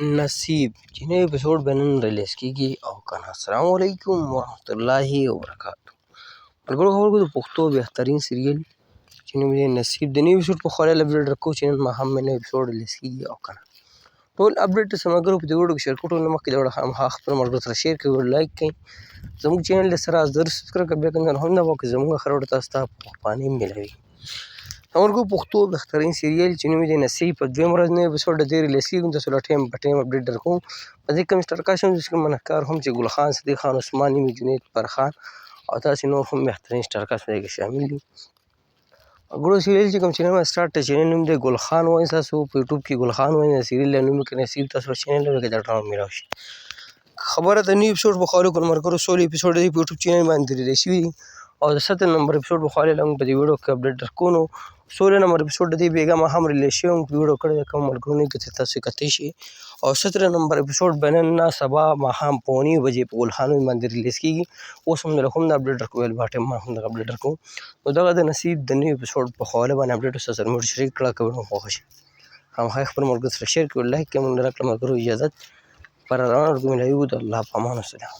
نصیب چې نوی اپیسوډ به نن ریلیز کېږي او که نه. السلام علیکم ورحمت الله وبرکاتو. ملګرو خبرو د پښتو بهترین سیریل چې نوم یې نصیب د نوي اپیسوډ په خواله اپډیټ درکوو چې نن ماښام مې نوی اپیسوډ ریلیز کېږي او که نه. ټول اپډیټ سره ملګرو په دې ویډیو کې شیر کړو. ټول مخکې د ویډیو خامخا خپلو ملګرو سره شیر کړئ، لایک کړئ، زموږ چینل سره ضرور سبسکرایب کړئ، بیا که هم نه وکړئ زموږ هر ویډیو تاسو ته په پخواني ملوي. ملګرو پښتو بهترین سیریل چې نوم یې نصیب په دویم ورځ نوی اپیسوډ د دې ریلیز کېږي. تاسو له ټایم په ټایم اپډیټ درکوم. په دې کې کوم سټار کاسټ هم چې کوم منحکار هم چې ګل خان، صدیق خان، عثمان نیمي، جنید، فرخان او داسې نور هم بهترین سټار کاسټ په دې کې شامل دي. ملګرو سیریل چې کوم چینل سټارټ د چینل نوم دی ګل خان وایي. تاسو په یوټیوب کې ګل خان وایي سیریل له نوم کې نصیب تاسو په چینل کې دا ډرامه میلاو شي. خبره د نوي اپیسوډ په خواله کړو ملګرو. 16 اپیسوډ دی په یوټیوب چینل باندې ریلیز شوي دي او د 17 نمبر اپیسوډ په خواله لږ په دې ویډیو کې اپډیټ درکو. نو 16 نمبر اپیسوډ د دې بیګا ما هم ریلیز شوی په ویډیو کړی د کوم ملګرو نه کې تاسو کتئ شي او 17 نمبر اپیسوډ به نن سبا ماښام په 9 بجې په ګل خان باندې ریلیز کېږي. اوس هم درته هم دا اپډیټ درکوو، ویل باټم ما هم دغه اپډیټ درکوم. نو دغه د نصیب د نوي اپیسوډ په خواله باندې اپډیټ سره سره موږ شریک کړه. که ویډیو خوښه شي خامخا خپل ملګرو سره شیر کړئ، لایک کړئ، موږ راکړه ملګرو اجازت پر روانه ورکوو. ملایو د الله په امان. السلام.